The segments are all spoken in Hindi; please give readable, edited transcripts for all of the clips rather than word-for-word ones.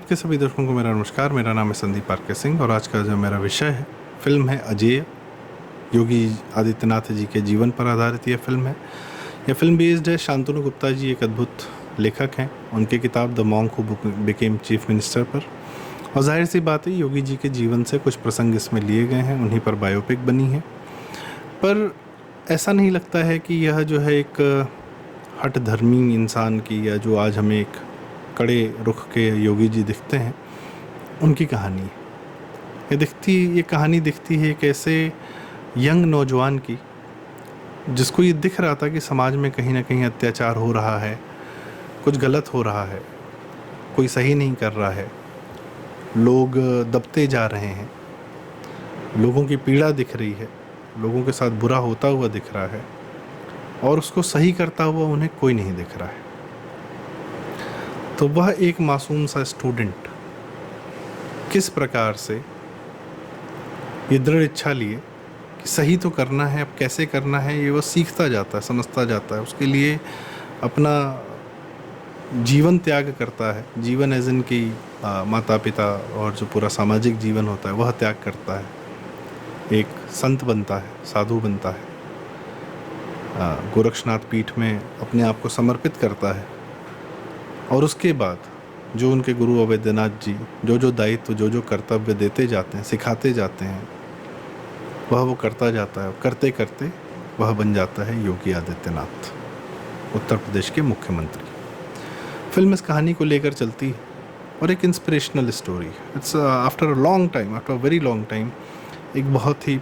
आपके सभी दर्शकों को मेरा नमस्कार। मेरा नाम है संदीप आर के सिंह और आज का जो मेरा विषय है फिल्म है अजेय। योगी आदित्यनाथ जी के जीवन पर आधारित यह फिल्म है। यह फिल्म बेस्ड है। शांतनु गुप्ता जी एक अद्भुत लेखक हैं, उनकी किताब the monk who became chief minister पर। और जाहिर सी बात है योगी जी के जीवन से कुछ प्रसंग इसमें लिए गए हैं, उन्हीं पर बायोपिक बनी है। पर ऐसा नहीं लगता है कि यह जो है एक हठ धर्मी इंसान की, या जो आज हमें एक कड़े रुख के योगी जी दिखते हैं, उनकी कहानी है। ये कहानी दिखती है एक ऐसे यंग नौजवान की जिसको ये दिख रहा था कि समाज में कहीं ना कहीं अत्याचार हो रहा है, कुछ गलत हो रहा है, कोई सही नहीं कर रहा है, लोग दबते जा रहे हैं, लोगों की पीड़ा दिख रही है, लोगों के साथ बुरा होता हुआ दिख रहा है और उसको सही करता हुआ उन्हें कोई नहीं दिख रहा है। तो वह एक मासूम सा स्टूडेंट किस प्रकार से ये दृढ़ इच्छा लिए कि सही तो करना है, अब कैसे करना है ये वह सीखता जाता है, समझता जाता है। उसके लिए अपना जीवन त्याग करता है। जीवन एज इन की माता पिता और जो पूरा सामाजिक जीवन होता है वह त्याग करता है। एक संत बनता है, साधु बनता है, गोरक्षनाथ पीठ में अपने आप को समर्पित करता है। और उसके बाद जो उनके गुरु अवैधनाथ जी जो दायित्व, जो कर्तव्य देते जाते हैं, सिखाते जाते हैं, वह वो करता जाता है। करते करते वह बन जाता है योगी आदित्यनाथ, उत्तर प्रदेश के मुख्यमंत्री। फिल्म इस कहानी को लेकर चलती है और एक inspirational story. It's after a long time, after a very long time एक बहुत ही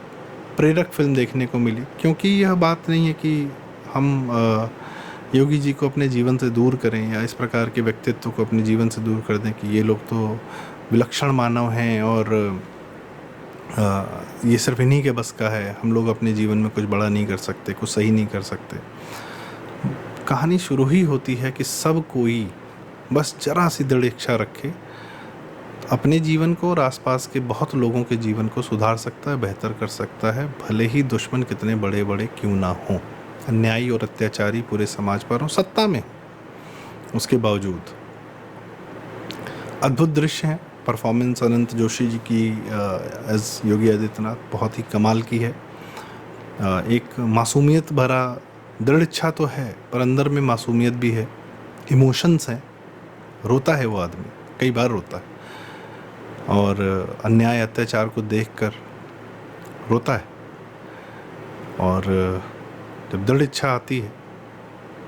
प्रेरक फिल्म देखने को मिली। क्योंकि यह बात नहीं है कि हम योगी जी को अपने जीवन से दूर करें या इस प्रकार के व्यक्तित्व को अपने जीवन से दूर कर दें कि ये लोग तो विलक्षण मानव हैं और ये सिर्फ इन्हीं के बस का है, हम लोग अपने जीवन में कुछ बड़ा नहीं कर सकते, कुछ सही नहीं कर सकते। कहानी शुरू ही होती है कि सब कोई बस जरा सी दृढ़ इच्छा रखे, अपने जीवन को और आसपास के बहुत लोगों के जीवन को सुधार सकता है, बेहतर कर सकता है, भले ही दुश्मन कितने बड़े बड़े क्यों ना हों, अन्यायी और अत्याचारी पूरे समाज पर हों, सत्ता में उसके बावजूद। अद्भुत दृश्य हैं। परफॉर्मेंस अनंत जोशी जी की एज योगी आदित्यनाथ बहुत ही कमाल की है। एक मासूमियत भरा, दृढ़ इच्छा तो है पर अंदर में मासूमियत भी है, इमोशंस हैं। रोता है वो आदमी, कई बार रोता है और अन्याय अत्याचार को देखकर रोता है। और जब दृढ़ इच्छा आती है,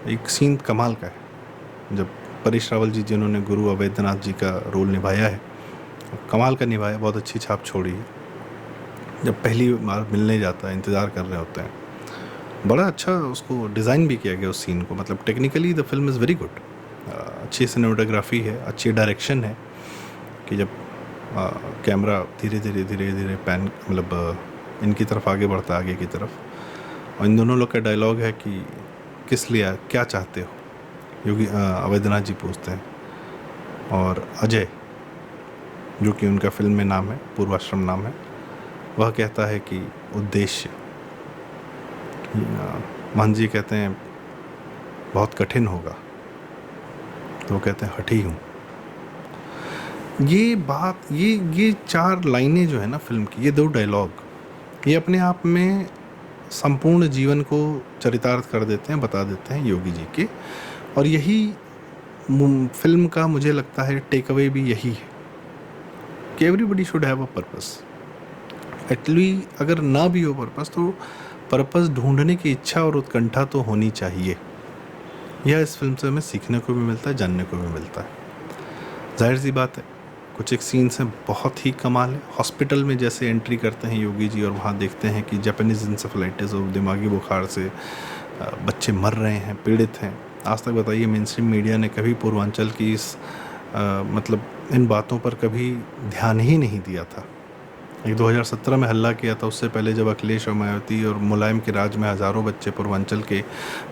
एक सीन कमाल का है जब परेश रावल जी जिन्होंने गुरु अवैधनाथ जी का रोल निभाया है, कमाल का निभाया, बहुत अच्छी छाप छोड़ी है। जब पहली बार मिलने जाता है, इंतज़ार कर रहे होते हैं, बड़ा अच्छा उसको डिज़ाइन भी किया गया उस सीन को। मतलब technically the film is very good. अच्छी सिनेमेटोग्राफी है, अच्छी डायरेक्शन है कि जब कैमरा धीरे धीरे पैन, मतलब इनकी तरफ आगे बढ़ता है, आगे की तरफ, और इन दोनों लोग का डायलॉग है कि किस लिए, क्या चाहते हो, योगी अवैधनाथ जी पूछते हैं। और अजय, जो कि उनका फिल्म में नाम है, पूर्वाश्रम नाम है, वह कहता है कि उद्देश्य। महंत जी कहते हैं बहुत कठिन होगा, तो वो कहते हैं हठी हूँ। ये बात, ये 4 लाइनें जो है ना फिल्म की, ये 2 डायलॉग, ये अपने आप में संपूर्ण जीवन को चरितार्थ कर देते हैं, बता देते हैं योगी जी के। और यही फिल्म का मुझे लगता है टेक अवे भी यही है कि everybody should have a purpose. At least अगर ना भी हो पर्पस, तो पर्पस ढूंढने की इच्छा और उत्कंठा तो होनी चाहिए। यह इस फिल्म से हमें सीखने को भी मिलता है, जानने को भी मिलता है। जाहिर सी बात है, कुछ एक सीन्स हैं बहुत ही कमाल है। हॉस्पिटल में जैसे एंट्री करते हैं योगी जी और वहाँ देखते हैं कि जापानीज़ इंसेफेलाइटिस और दिमागी बुखार से बच्चे मर रहे हैं, पीड़ित हैं। आज तक बताइए मेन स्ट्रीम मीडिया ने कभी पूर्वांचल की इस मतलब इन बातों पर कभी ध्यान ही नहीं दिया था। एक 2017 में हल्ला किया था, उससे पहले जब अखिलेश और मायावती और मुलायम के राज में हज़ारों बच्चे पूर्वांचल के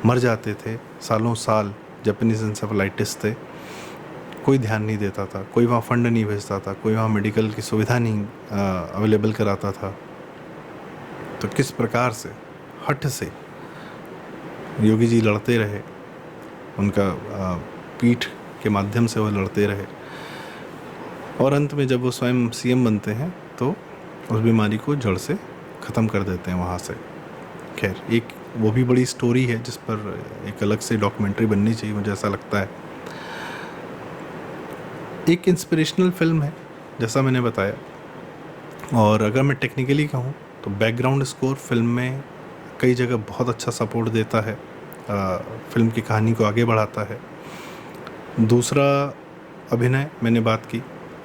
मर जाते थे, सालों साल जापानीज़ इंसेफेलाइटिस थे, कोई ध्यान नहीं देता था, कोई वहाँ फंड नहीं भेजता था, कोई वहाँ मेडिकल की सुविधा नहीं अवेलेबल कराता था। तो किस प्रकार से हठ से योगी जी लड़ते रहे, उनका पीठ के माध्यम से वो लड़ते रहे। और अंत में जब वो स्वयं सीएम बनते हैं तो उस बीमारी को जड़ से ख़त्म कर देते हैं वहाँ से। खैर, एक वो भी बड़ी स्टोरी है जिस पर एक अलग से डॉक्यूमेंट्री बननी चाहिए, मुझे ऐसा लगता है। एक इंस्पिरेशनल फिल्म है जैसा मैंने बताया। और अगर मैं टेक्निकली कहूँ तो बैकग्राउंड स्कोर फिल्म में कई जगह बहुत अच्छा सपोर्ट देता है, फिल्म की कहानी को आगे बढ़ाता है। दूसरा, अभिनय, मैंने बात की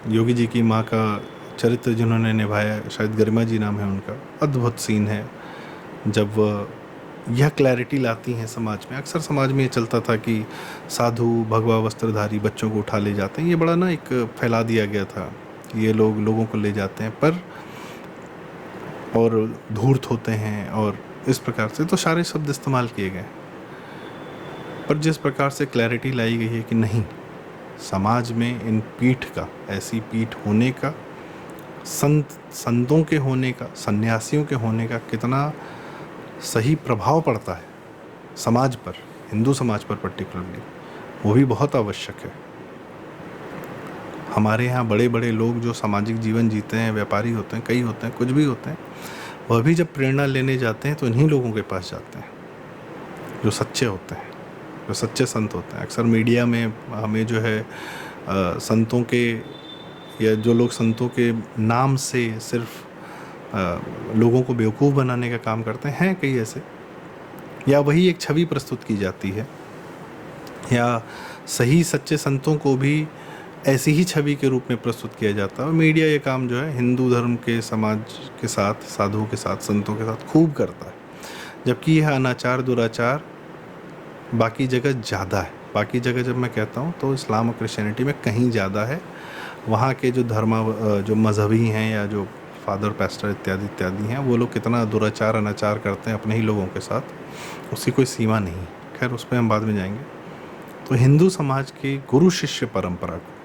योगी जी की माँ का चरित्र जिन्होंने निभाया, शायद गरिमा जी नाम है उनका, अद्भुत सीन है जब यह क्लैरिटी लाती हैं समाज में। अक्सर समाज में ये चलता था कि साधु भगवा वस्त्रधारी बच्चों को उठा ले जाते हैं, ये बड़ा ना एक फैला दिया गया था, ये लोग लोगों को ले जाते हैं पर और धूर्त होते हैं और इस प्रकार से, तो सारे शब्द इस्तेमाल किए गए। पर जिस प्रकार से क्लैरिटी लाई गई है कि नहीं, समाज में इन पीठ का, ऐसी पीठ होने का, संतों के होने का, सन्यासियों के होने का कितना सही प्रभाव पड़ता है समाज पर, हिंदू समाज पर पर्टिकुलरली, वो भी बहुत आवश्यक है। हमारे यहाँ बड़े बड़े लोग जो सामाजिक जीवन जीते हैं, व्यापारी होते हैं, कई होते हैं, कुछ भी होते हैं, वह भी जब प्रेरणा लेने जाते हैं तो इन्हीं लोगों के पास जाते हैं जो सच्चे होते हैं, जो सच्चे संत होते हैं। अक्सर मीडिया में हमें जो है संतों के, या जो लोग संतों के नाम से सिर्फ लोगों को बेवकूफ़ बनाने का काम करते हैं कई ऐसे, या वही एक छवि प्रस्तुत की जाती है, या सही सच्चे संतों को भी ऐसी ही छवि के रूप में प्रस्तुत किया जाता है। और मीडिया ये काम जो है हिंदू धर्म के समाज के साथ, साधुओं के साथ, संतों के साथ खूब करता है, जबकि यह अनाचार दुराचार बाकी जगह ज़्यादा है। बाकी जगह जब मैं कहता हूँ तो इस्लाम और क्रिश्चियनिटी में कहीं ज़्यादा है। वहाँ के जो जो मजहबी हैं या जो फादर पास्टर इत्यादि इत्यादि हैं, वो लोग कितना दुराचार अनाचार करते हैं अपने ही लोगों के साथ, उसकी कोई सीमा नहीं। खैर, उस पर हम बाद में जाएंगे। तो हिंदू समाज की गुरु शिष्य परंपरा को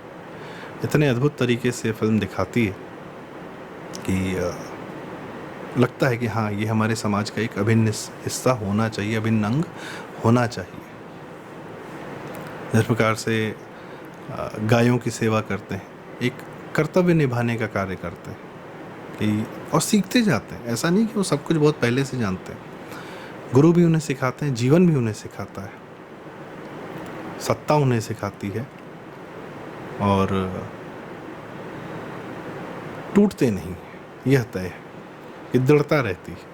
इतने अद्भुत तरीके से फिल्म दिखाती है कि लगता है कि हाँ, ये हमारे समाज का एक अभिन्न हिस्सा होना चाहिए, अभिन्न अंग होना चाहिए। जिस प्रकार से गायों की सेवा करते हैं, एक कर्तव्य निभाने का कार्य करते हैं कि, और सीखते जाते हैं। ऐसा नहीं कि वो सब कुछ बहुत पहले से जानते हैं, गुरु भी उन्हें सिखाते हैं, जीवन भी उन्हें सिखाता है, सत्ता उन्हें सिखाती है, और टूटते नहीं, यह तय है कि दृढ़ता रहती है।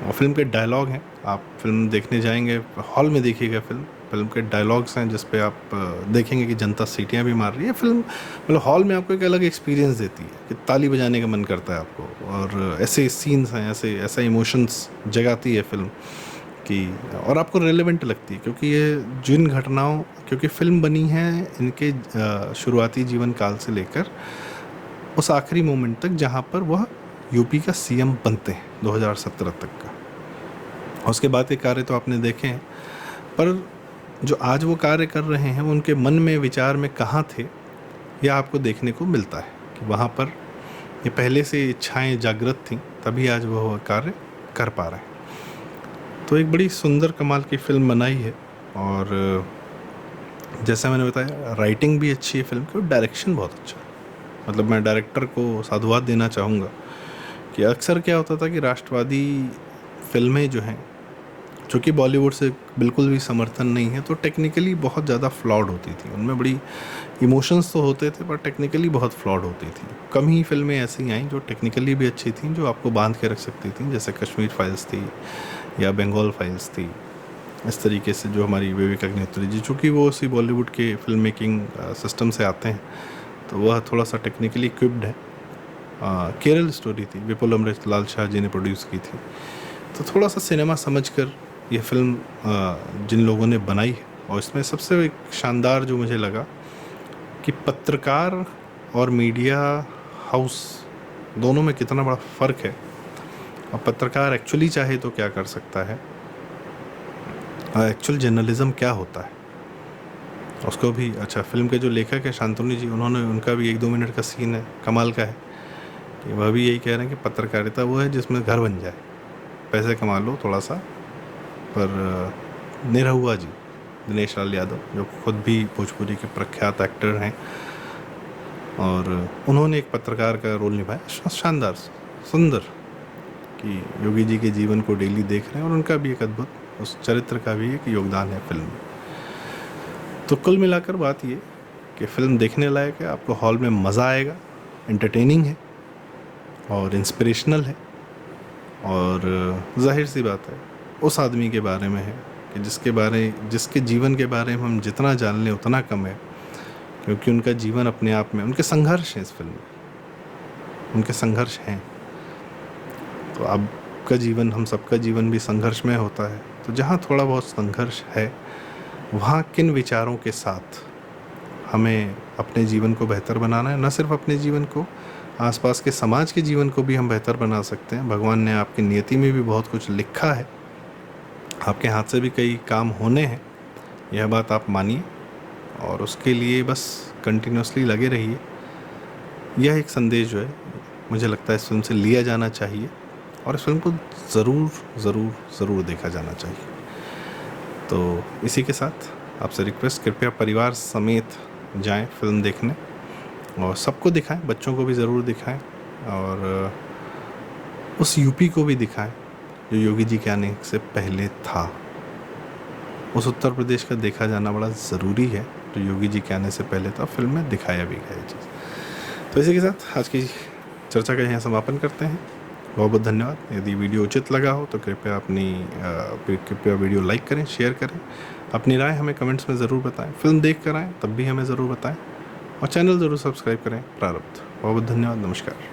और फिल्म के डायलॉग हैं, आप फिल्म देखने जाएंगे हॉल में देखिएगा, फिल्म के डायलॉग्स हैं जिस पे आप देखेंगे कि जनता सीटियां भी मार रही है। फिल्म मतलब हॉल में आपको एक अलग एक्सपीरियंस देती है कि ताली बजाने का मन करता है आपको, और ऐसे सीन्स हैं, ऐसा इमोशंस जगाती है फिल्म की, और आपको रेलेवेंट लगती है क्योंकि ये जिन घटनाओं, क्योंकि फिल्म बनी है इनके शुरुआती जीवन काल से लेकर उस आखिरी मोमेंट तक जहाँ पर वह यूपी का सीएम बनते हैं 2017 तक का। उसके बाद के कार्य तो आपने देखे हैं, पर जो आज वो कार्य कर रहे हैं उनके मन में, विचार में कहाँ थे, यह आपको देखने को मिलता है कि वहाँ पर ये पहले से इच्छाएं जागृत थीं, तभी आज वह कार्य कर पा रहे हैं। तो एक बड़ी सुंदर कमाल की फिल्म बनाई है, और जैसा मैंने बताया, राइटिंग भी अच्छी है फिल्म की, और डायरेक्शन बहुत अच्छा है। मतलब मैं डायरेक्टर को साधुवाद देना चाहूँगा कि अक्सर क्या होता था कि राष्ट्रवादी फिल्में जो हैं, जो कि बॉलीवुड से बिल्कुल भी समर्थन नहीं है, तो टेक्निकली बहुत ज़्यादा फ्लॉड होती थी। उनमें बड़ी इमोशंस तो होते थे पर टेक्निकली बहुत फ्लॉड होती थी। कम ही फिल्में ऐसी आई जो टेक्निकली भी अच्छी थी, जो आपको बांध के रख सकती थी, जैसे कश्मीर फाइल्स थी या बंगाल फाइल्स थी। इस तरीके से जो हमारी विवेक अग्निहोत्री जी, चूँकि वो उसी बॉलीवुड के फिल्म मेकिंग सिस्टम से आते हैं, तो वह थोड़ा सा टेक्निकली इक्विप्ड है। केरल स्टोरी थी, विपुल अमृत लाल शाह जी ने प्रोड्यूस की थी, तो थोड़ा सा सिनेमा समझकर ये फिल्म जिन लोगों ने बनाई है। और इसमें सबसे एक शानदार जो मुझे लगा कि पत्रकार और मीडिया हाउस दोनों में कितना बड़ा फ़र्क है, और पत्रकार एक्चुअली चाहे तो क्या कर सकता है, एक्चुअल जर्नलिज्म क्या होता है, उसको भी। अच्छा, फिल्म के जो लेखक है शांतनु जी, उन्होंने, उनका भी 1-2 मिनट का सीन है, कमाल का है, कि वह भी यही कह रहे हैं कि पत्रकारिता वो है जिसमें घर बन जाए, पैसे कमा लो थोड़ा सा। पर निरहुआ जी, दिनेश लाल यादव, जो खुद भी भोजपुरी के प्रख्यात एक्टर हैं, और उन्होंने एक पत्रकार का रोल निभाया शानदार, सुंदर, कि योगी जी के जीवन को डेली देख रहे हैं और उनका भी एक अद्भुत, उस चरित्र का भी एक योगदान है फिल्म में। तो कुल मिलाकर बात ये कि फ़िल्म देखने लायक है, आपको हॉल में मज़ा आएगा, एंटरटेनिंग है और इंस्पिरेशनल है, और जाहिर सी बात है उस आदमी के बारे में है कि जिसके जीवन के बारे में हम जितना जान लें उतना कम है, क्योंकि उनका जीवन अपने आप में, उनके संघर्ष हैं इस फिल्म में, उनके संघर्ष हैं। तो आपका जीवन, हम सबका जीवन भी संघर्ष में होता है, तो जहाँ थोड़ा बहुत संघर्ष है वहाँ किन विचारों के साथ हमें अपने जीवन को बेहतर बनाना है, न सिर्फ अपने जीवन को, आसपास के समाज के जीवन को भी हम बेहतर बना सकते हैं। भगवान ने आपकी नियति में भी बहुत कुछ लिखा है, आपके हाथ से भी कई काम होने हैं, यह बात आप मानिए और उसके लिए बस कंटिन्यूसली लगे रहिए। यह एक संदेश जो है मुझे लगता है इस फिल्म से लिया जाना चाहिए और इस फिल्म को ज़रूर ज़रूर ज़रूर देखा जाना चाहिए। तो इसी के साथ आपसे रिक्वेस्ट, कृपया परिवार समेत जाएं फिल्म देखने और सबको दिखाएं, बच्चों को भी ज़रूर दिखाएं और उस यूपी को भी दिखाएं जो योगी जी के आने से पहले था। उस उत्तर प्रदेश का देखा जाना बड़ा ज़रूरी है जो योगी जी के आने से पहले था, फिल्म में दिखाया भी गया है चीज़। तो इसी के साथ आज की चर्चा का यहाँ समापन करते हैं। बहुत बहुत धन्यवाद। यदि वीडियो उचित लगा हो तो कृपया वीडियो लाइक करें, शेयर करें, अपनी राय हमें कमेंट्स में ज़रूर बताएं। फिल्म देख कर आएँ तब भी हमें ज़रूर बताएं और चैनल ज़रूर सब्सक्राइब करें प्रारब्ध। बहुत बहुत धन्यवाद। नमस्कार।